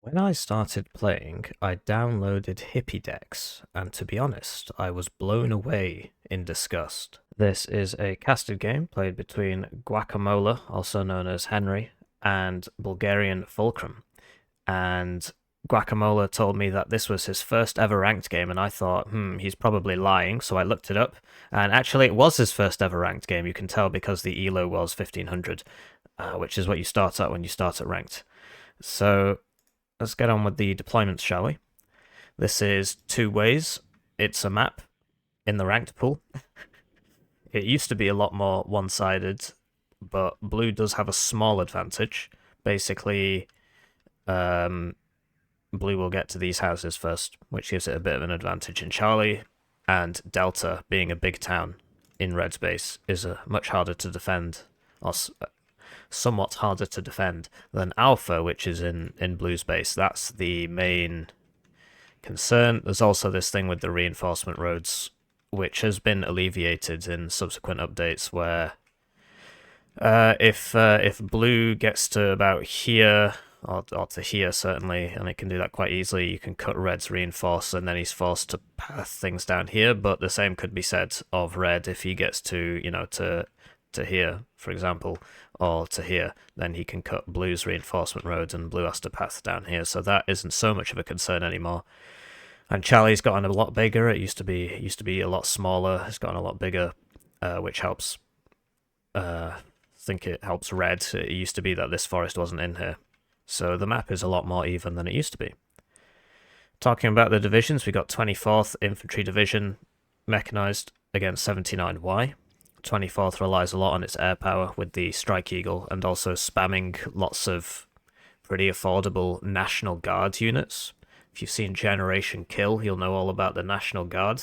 When I started playing, I downloaded Hippie decks, and to be honest, I was blown away in disgust. This is a casted game played between Guacamoler, also known as Henry, and Bulgarian Fulcrum. And Guacamoler told me that this was his first ever ranked game, and I thought, he's probably lying, so I looked it up, and actually it was his first ever ranked game. You can tell because the elo was 1500, which is what you start at when you start at ranked. So let's get on with the deployments, shall we? This is two ways. It's a map in the ranked pool. It used to be a lot more one-sided, but blue does have a small advantage. Basically, blue will get to these houses first, which gives it a bit of an advantage in Charlie, and Delta, being a big town in red space, is much harder to defend, or somewhat harder to defend than Alpha, which is in blue space. That's the main concern. There's also this thing with the reinforcement roads, which has been alleviated in subsequent updates, where if blue gets to about here, or to here certainly, and it can do that quite easily, you can cut red's reinforce, and then he's forced to path things down here. But the same could be said of red if he gets to, to here, for example, or to here, then he can cut blue's reinforcement roads, and blue has to path down here. So that isn't so much of a concern anymore. And Charlie's gotten a lot bigger. It used to be a lot smaller. It's gotten a lot bigger, which helps. I think it helps red. It used to be that this forest wasn't in here, so the map is a lot more even than it used to be. Talking about the divisions, we got 24th Infantry Division, Mechanized, against 79Y. 24th relies a lot on its air power with the Strike Eagle, and also spamming lots of pretty affordable National Guard units. If you've seen Generation Kill, you'll know all about the National Guard.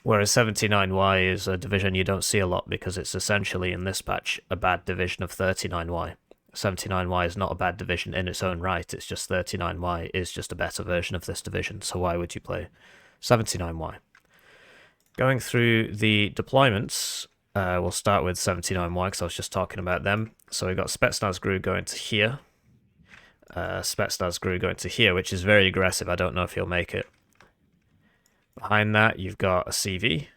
Whereas 79Y is a division you don't see a lot because it's essentially, in this patch, a bad division of 39Y. 79Y is not a bad division in its own right, it's just 39Y is just a better version of this division, so why would you play 79Y? Going through the deployments, we'll start with 79Y because I was just talking about them. So we've got Spetsnaz GRU going to here. Spetsnaz GRU going to here, which is very aggressive. I don't know if he'll make it. Behind that, you've got a CV.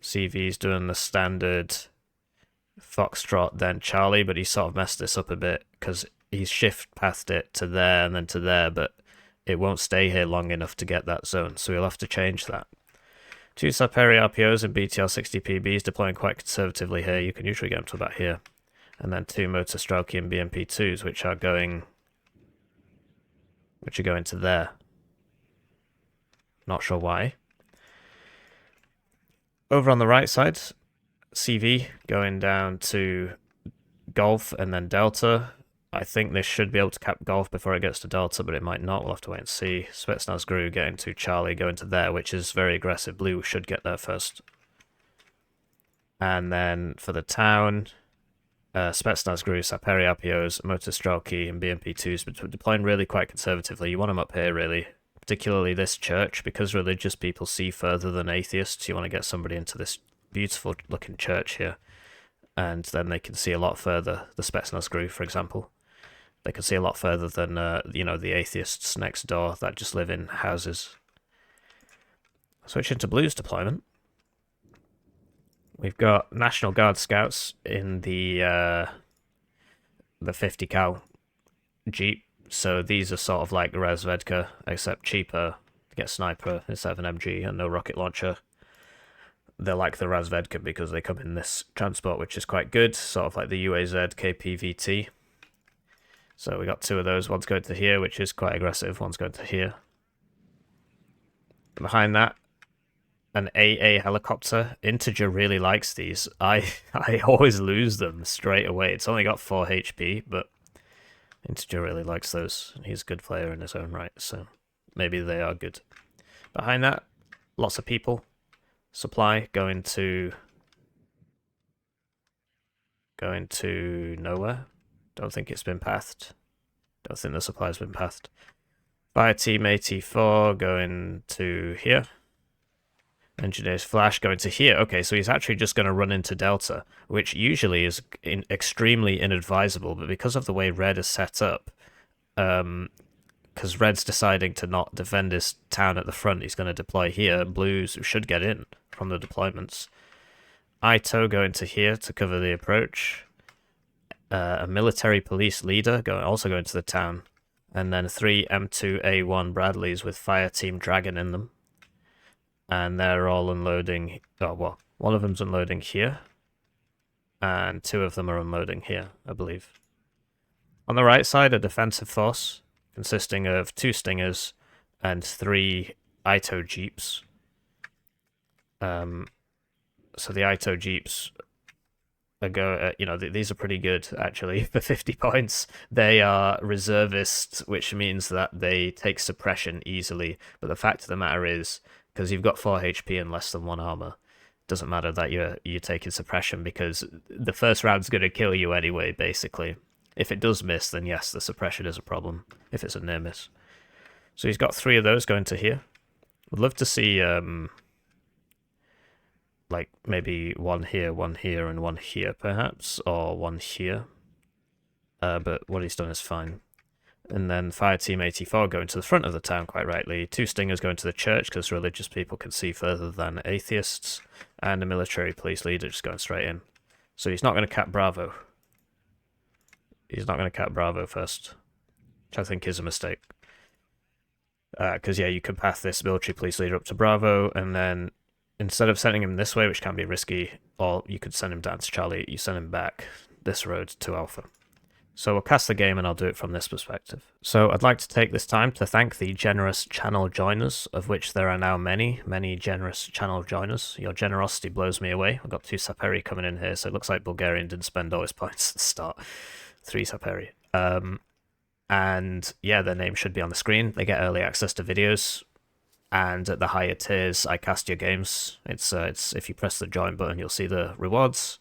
CV's doing the standard Foxtrot, then Charlie, but he sort of messed this up a bit because he's shift pathed it to there and then to there, but it won't stay here long enough to get that zone, so we'll have to change that. Two Saperi RPOs and BTR 60 PBs deploying quite conservatively here. You can usually get them to about here. And then two Motor Strelky and BMP2s, which are going to there. Not sure why. Over on the right side, CV going down to Golf and then Delta. I think this should be able to cap Golf before it gets to Delta, but it might not. We'll have to wait and see. Spetsnaz GRU getting to Charlie, going to there, which is very aggressive. Blue should get there first. And then for the town, Spetsnaz GRU, Saperi RPOs, Motor Strelky, and BMP2s, but deploying really quite conservatively. You want them up here, really. Particularly this church, because religious people see further than atheists. You want to get somebody into this beautiful looking church here, and then they can see a lot further. The Spetsnaz GRU, for example, they can see a lot further than the atheists next door that just live in houses. Switch into blues deployment. We've got National Guard scouts in the 50 cal Jeep. So these are sort of like Razvedka, except cheaper. To get sniper instead of an MG and no rocket launcher. They're like the Razvedka because they come in this transport, which is quite good, sort of like the UAZ KPVT. So we got two of those. One's going to here, which is quite aggressive. One's going to here. Behind that, an AA helicopter. Integer really likes these. I always lose them straight away. It's only got 4 HP, but Integer really likes those. He's a good player in his own right, so maybe they are good. Behind that, lots of people. Supply going to nowhere. Don't think it's been pathed. Don't think the supply's been pathed. Fire team 84 going to here. Engineer's flash going to here. Okay, so he's actually just going to run into Delta, which usually is extremely inadvisable, but because of the way red is set up, because Red's deciding to not defend his town at the front. He's going to deploy here. Blues should get in from the deployments. Ito going to here to cover the approach. A military police leader also going to the town. And then 3 M2A1 Bradleys with fire team Dragon in them. And they're all unloading. Oh, well, one of them's unloading here. And 2 of them are unloading here, I believe. On the right side, a defensive force consisting of 2 Stingers and 3 Ito Jeeps. So the Ito Jeeps these are pretty good, actually, for 50 points. They are reservists, which means that they take suppression easily. But the fact of the matter is, because you've got 4 HP and less than 1 armor, doesn't matter that you're taking suppression, because the first round's going to kill you anyway, basically. If it does miss, then yes, the suppression is a problem, if it's a near miss. So he's got 3 of those going to here. Would love to see, like, maybe 1 here, 1 here, and 1 here, perhaps, or 1 here. But what he's done is fine. And then Fire Team 84 going to the front of the town, quite rightly. 2 Stingers going to the church, because religious people can see further than atheists. And a military police leader just going straight in. So he's not going to cap Bravo. He's not going to cap Bravo first, which I think is a mistake. Because, yeah, you can path this military police leader up to Bravo, and then instead of sending him this way, which can be risky, or you could send him down to Charlie, you send him back this road to Alpha. So we'll cast the game and I'll do it from this perspective. So I'd like to take this time to thank the generous channel joiners, of which there are now many, many generous channel joiners. Your generosity blows me away. I've got 2 Saperi coming in here, so it looks like Bulgarian didn't spend all his points at the start. 3 Saperi. And yeah, their name should be on the screen. They get early access to videos. And at the higher tiers, I cast your games. It's if you press the join button, you'll see the rewards.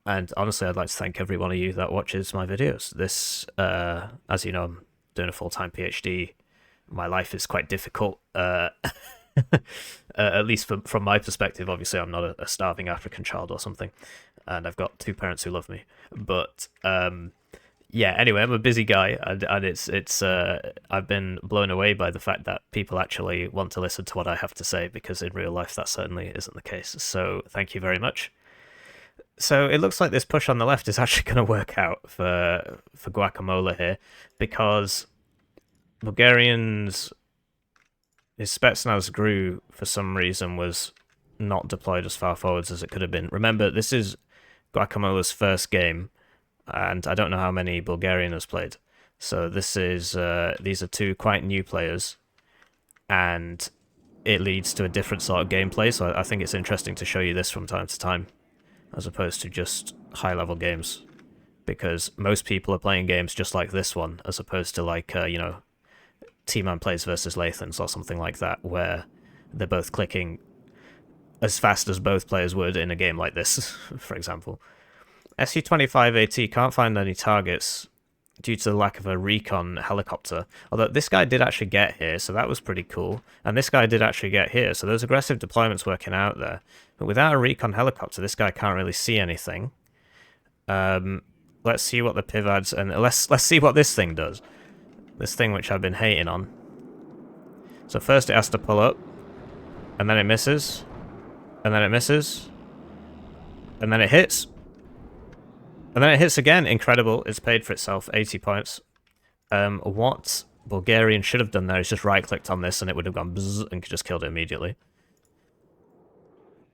And honestly, I'd like to thank every one of you that watches my videos. This, as you know, I'm doing a full-time PhD. My life is quite difficult, at least from my perspective. Obviously, I'm not a starving African child or something, and I've got 2 parents who love me. But yeah, anyway, I'm a busy guy, and it's I've been blown away by the fact that people actually want to listen to what I have to say, because in real life that certainly isn't the case. So thank you very much. So it looks like this push on the left is actually going to work out for Guacamoler here, because Bulgarians, his Spetsnaz GRU for some reason was not deployed as far forwards as it could have been. Remember, this is Guacamoler's first game, and I don't know how many Bulgarian has played. So this is these are 2 quite new players, and it leads to a different sort of gameplay. So I think it's interesting to show you this from time to time, as opposed to just high-level games, because most people are playing games just like this one, as opposed to like T-Man Plays versus Lathans or something like that, where they're both clicking as fast as both players would in a game like this, for example. Su-25AT can't find any targets due to the lack of a recon helicopter, although this guy did actually get here, so that was pretty cool, and this guy did actually get here, so those aggressive deployments working out there. But without a recon helicopter, this guy can't really see anything. Let's see what the pivads, and let's see what this thing does. This thing which I've been hating on. So first it has to pull up, and then it misses, and then it misses, and then it hits. And then it hits again. Incredible. It's paid for itself. 80 points. What Bulgarian should have done there is just right-clicked on this and it would have gone bzzz and just killed it immediately.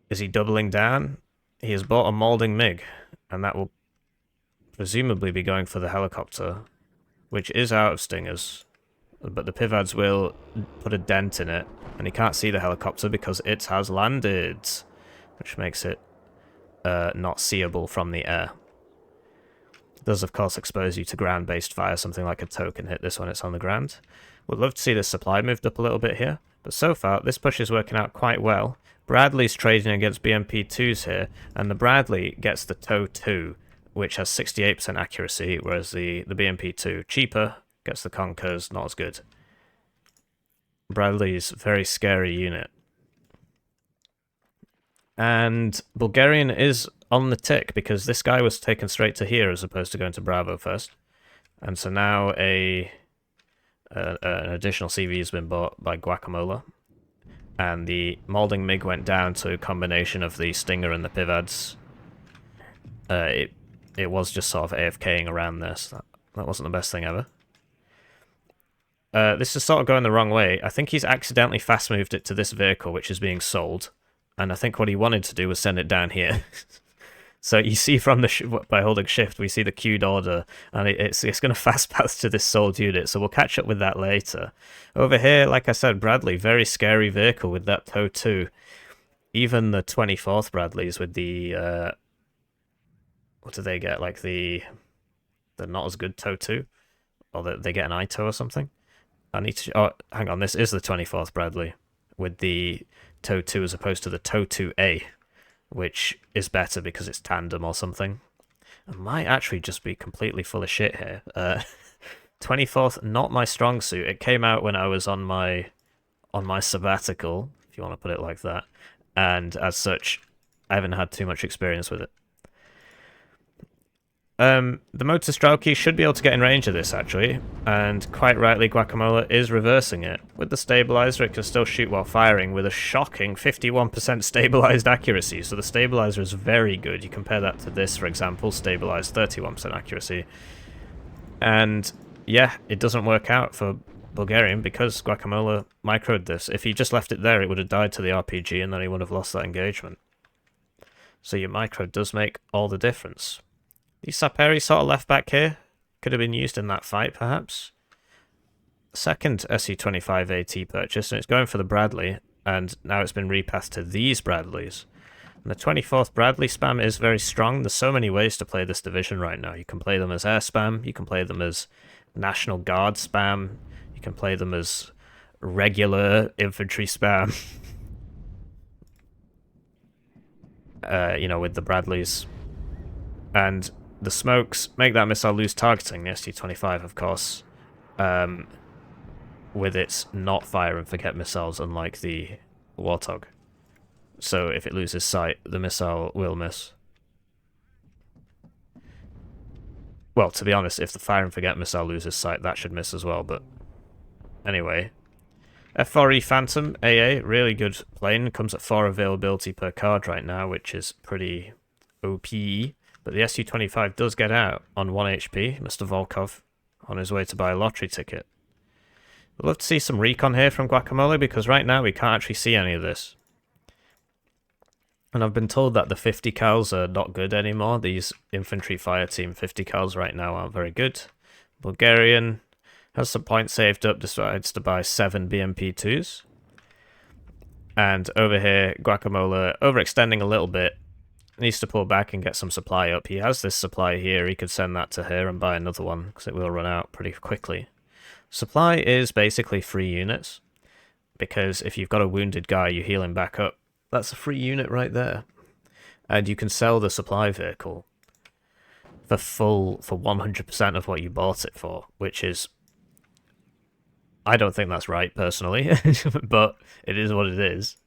Is he doubling down? He has bought a molding MiG, and that will presumably be going for the helicopter, which is out of Stingers. But the pivads will put a dent in it, and he can't see the helicopter because it has landed, which makes it not seeable from the air. Does, of course, expose you to ground-based fire. Something like a tow can hit this when it's on the ground. Would love to see this supply moved up a little bit here, but so far, this push is working out quite well. Bradley's trading against BMP-2s here, and the Bradley gets the tow 2, which has 68% accuracy, whereas the BMP-2, cheaper, gets the Conkers, not as good. Bradley's very scary unit. And Bulgarian is on the tick, because this guy was taken straight to here as opposed to going to Bravo first. And so now a an additional CV has been bought by Guacamoler. And the Moulding MiG went down to a combination of the Stinger and the Pivads. It was just sort of AFKing around this. That wasn't the best thing ever. This is sort of going the wrong way. I think he's accidentally fast moved it to this vehicle, which is being sold. And I think what he wanted to do was send it down here. So you see from the by holding shift, we see the queued order, and it's going to fast path to this sold unit. So we'll catch up with that later. Over here, like I said, Bradley, very scary vehicle with that tow 2. Even the 24th Bradleys with the what do they get? Like the not as good tow 2, or they get an ITO or something. I need to. Oh, hang on. This is the 24th Bradley with the tow 2 as opposed to the tow 2A. Which is better because it's tandem or something. I might actually just be completely full of shit here. 24th, not my strong suit. It came out when I was on my sabbatical, if you want to put it like that. And as such, I haven't had too much experience with it. The motor Strelky should be able to get in range of this, actually. And quite rightly, Guacamoler is reversing it. With the stabilizer, it can still shoot while firing with a shocking 51% stabilized accuracy. So the stabilizer is very good. You compare that to this, for example, stabilized 31% accuracy. And yeah, it doesn't work out for Bulgarian because Guacamoler microed this. If he just left it there, it would have died to the RPG and then he would have lost that engagement. So your micro does make all the difference. The Saperi sort of left back here could have been used in that fight, perhaps. Second SU-25 AT purchase, and it's going for the Bradley, and now it's been repathed to these Bradleys. And the 24th Bradley spam is very strong. There's so many ways to play this division right now. You can play them as air spam, you can play them as National Guard spam, you can play them as regular infantry spam. You know, with the Bradleys. And the smokes make that missile lose targeting, the SU-25, of course, with its not fire and forget missiles, unlike the Warthog. So if it loses sight, the missile will miss. Well, to be honest, if the fire and forget missile loses sight, that should miss as well, but anyway. F4E Phantom AA, really good plane, comes at 4 availability per card right now, which is pretty OP. But the SU-25 does get out on 1 HP, Mr. Volkov, on his way to buy a lottery ticket. We'd love to see some recon here from Guacamoler, because right now we can't actually see any of this. And I've been told that the 50 cals are not good anymore. These infantry fire team 50 cals right now aren't very good. Bulgarian has some points saved up, decides to buy 7 BMP2s. And over here, Guacamoler, overextending a little bit, needs to pull back and get some supply up. He has this supply here. He could send that to her and buy another one, because it will run out pretty quickly. Supply is basically free units, because if you've got a wounded guy, you heal him back up. That's a free unit right there. And you can sell the supply vehicle for 100% of what you bought it for, which is... I don't think that's right, personally, but it is what it is.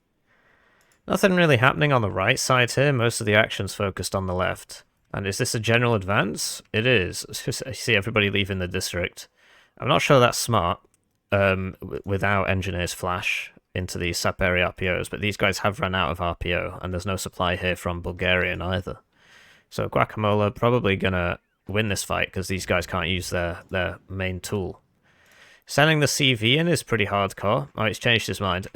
Nothing really happening on the right side here. Most of the action's focused on the left. And is this a general advance? It is. I see everybody leaving the district. I'm not sure that's smart without Engineer's Flash into the Saperi RPOs, but these guys have run out of RPO, and there's no supply here from Bulgarian either. So Guacamoler probably going to win this fight, because these guys can't use their main tool. Sending the CV in is pretty hardcore. Oh, he's changed his mind.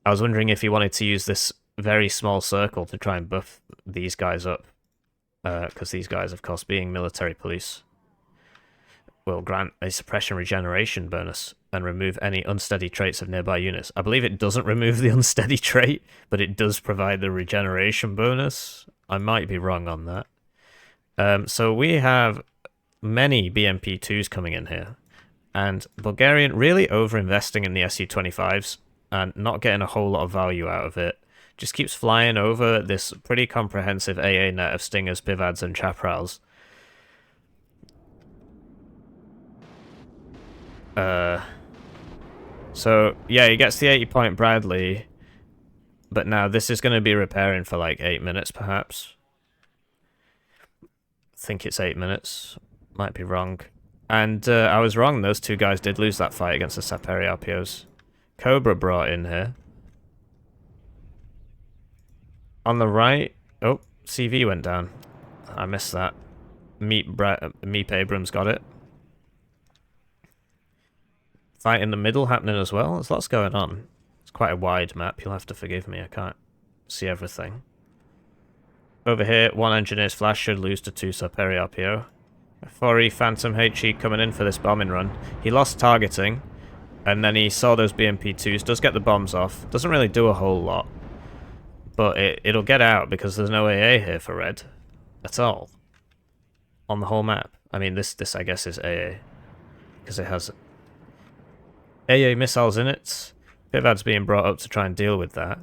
I was wondering if he wanted to use this very small circle to try and buff these guys up. Because these guys, of course, being military police, will grant a suppression regeneration bonus and remove any unsteady traits of nearby units. I believe it doesn't remove the unsteady trait, but it does provide the regeneration bonus. I might be wrong on that. So we have many BMP2s coming in here. And Bulgarian really over-investing in the SU-25s. And not getting a whole lot of value out of it. Just keeps flying over this pretty comprehensive AA net of Stingers, Pivads, and Chaparrals. So, yeah, he gets the 80-point Bradley. But now this is going to be repairing for like 8 minutes, perhaps. I think it's 8 minutes. Might be wrong. And I was wrong, those two guys did lose that fight against the Saperi RPOs. Cobra brought in here. On the right... Oh, CV went down. I missed that. Meep Abrams got it. Fight in the middle happening as well. There's lots going on. It's quite a wide map. You'll have to forgive me. I can't see everything. Over here, one engineer's flash should lose to 2 Saperi RPO. A 4E Phantom HE coming in for this bombing run. He lost targeting, and then he saw those BMP2s. Does get the bombs off. Doesn't really do a whole lot. But it'll get out because there's no AA here for red. At all. On the whole map. I mean, this I guess is AA. Because it has AA missiles in it. Pivad's being brought up to try and deal with that.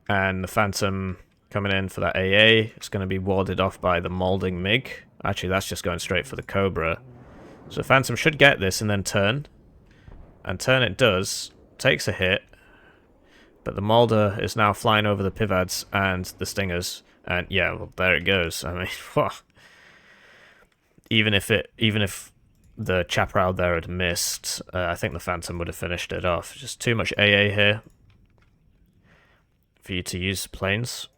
And the Phantom coming in for that AA. It's going to be warded off by the Moulding MiG. Actually, that's just going straight for the Cobra. So Phantom should get this and then turn. And turn it does. Takes a hit. But the Molder is now flying over the Pivads and the Stingers. And yeah, well, there it goes. I mean, whoa. Even if the Chaparral there had missed, I think the Phantom would have finished it off. Just too much AA here for you to use planes.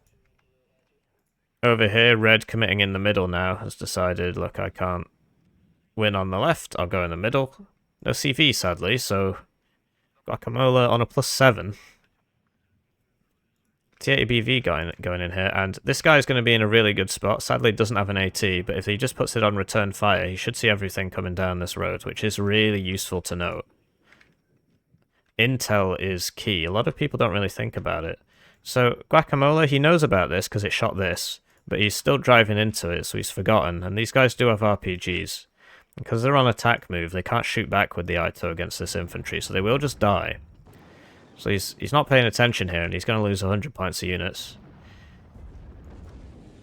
Over here, red committing in the middle now has decided, look, I can't win on the left, I'll go in the middle. No CV, sadly, so Guacamoler on a +7. T80BV going in here, and this guy's going to be in a really good spot. Sadly, doesn't have an AT, but if he just puts it on return fire, he should see everything coming down this road, which is really useful to note. Intel is key. A lot of people don't really think about it. So, Guacamoler, he knows about this because it shot this, but he's still driving into it, so he's forgotten. And these guys do have RPGs. Because they're on attack move, they can't shoot back with the Ito against this infantry, so they will just die. So he's not paying attention here, and he's going to lose 100 points of units.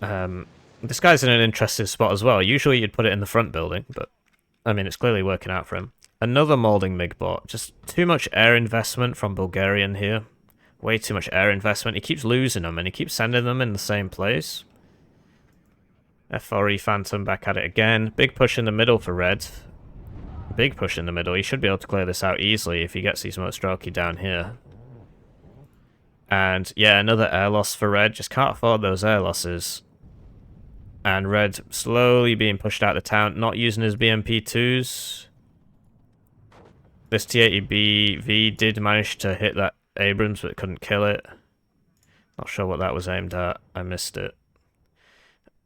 This guy's in an interesting spot as well. Usually you'd put it in the front building, but I mean, it's clearly working out for him. Another Moulding MiG bot. Just too much air investment from Bulgarian here. Way too much air investment. He keeps losing them, and he keeps sending them in the same place. F4E Phantom back at it again. Big push in the middle for red. Big push in the middle. He should be able to clear this out easily if he gets these Mostraki down here. And yeah, another air loss for red. Just can't afford those air losses. And red slowly being pushed out of the town. Not using his BMP2s. This T80BV did manage to hit that Abrams, but couldn't kill it. Not sure what that was aimed at. I missed it.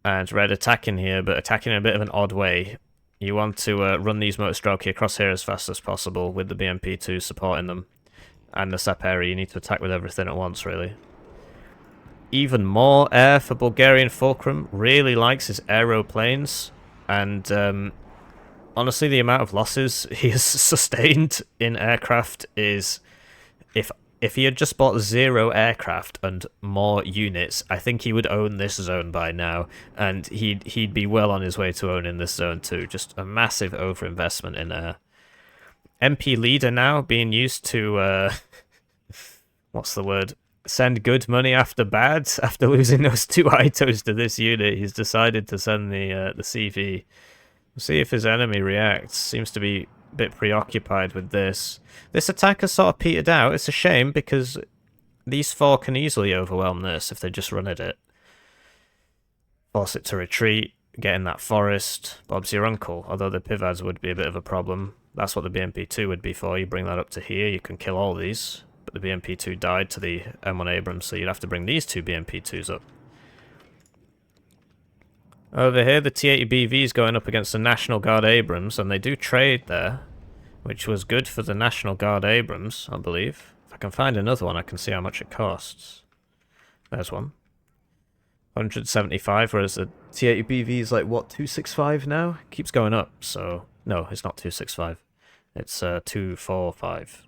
And red attacking here, but attacking in a bit of an odd way. You want to run these Mostraki across here as fast as possible with the BMP2 supporting them. And the Saperi, you need to attack with everything at once, really. Even more air for Bulgarian Fulcrum. Really likes his aeroplanes. And honestly, the amount of losses he has sustained in aircraft is... If he had just bought 0 aircraft and more units, I think he would own this zone by now. And he'd be well on his way to owning this zone too. Just a massive overinvestment in air. MP leader now being used to, what's the word? Send good money after bad. After losing those 2 Itos to this unit, he's decided to send the CV. We'll see if his enemy reacts. Seems to be a bit preoccupied with this. This attack has sort of petered out. It's a shame because these 4 can easily overwhelm this if they just run at it. Force it to retreat, get in that forest. Bob's your uncle, although the Pivads would be a bit of a problem. That's what the BMP2 would be for. You bring that up to here, you can kill all these. But the BMP2 died to the M1 Abrams, so you'd have to bring these 2 BMP2s up. Over here, the T80BV is going up against the National Guard Abrams, and they do trade there, which was good for the National Guard Abrams, I believe. If I can find another one, I can see how much it costs. There's one. 175, whereas the T80BV is like, what, 265 now? Keeps going up, so... No, it's not 265. It's 245.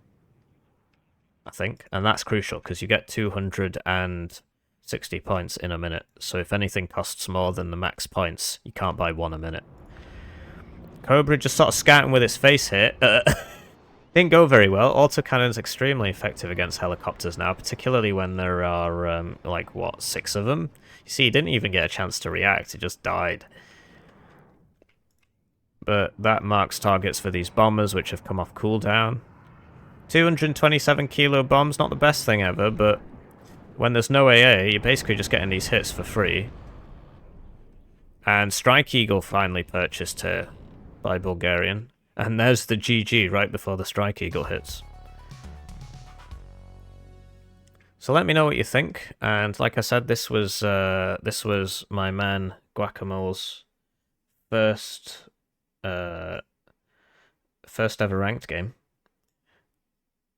I think. And that's crucial, because you get 260 points in a minute. So if anything costs more than the max points, you can't buy 1 a minute. Cobra just sort of scouting with its face hit. Didn't go very well. Autocannon's extremely effective against helicopters now, particularly when there are, like, what, 6 of them? You see, he didn't even get a chance to react. He just died. But that marks targets for these bombers, which have come off cooldown. 227 kilo bombs, not the best thing ever, but when there's no AA, you're basically just getting these hits for free. And Strike Eagle finally purchased here by Bulgarian. And there's the GG right before the Strike Eagle hits. So let me know what you think. And like I said, this was my man Guacamole's first ever ranked game,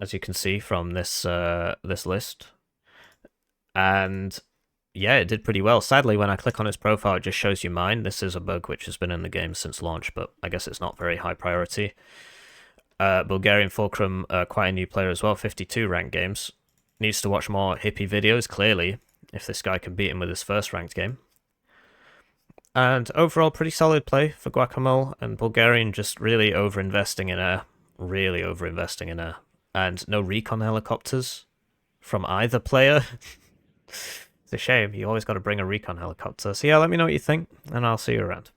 as you can see from this this list. And yeah, it did pretty well. Sadly, when I click on his profile, it just shows you mine. This is a bug which has been in the game since launch, but I guess it's not very high priority. Bulgarian Fulcrum, quite a new player as well, 52 ranked games. Needs to watch more Hippie videos, clearly, if this guy can beat him with his first ranked game. And overall, pretty solid play for Guacamole, and Bulgarian just really overinvesting in air. Really overinvesting in air. And no recon helicopters from either player. It's a shame, you always got to bring a recon helicopter. So yeah, let me know what you think, and I'll see you around.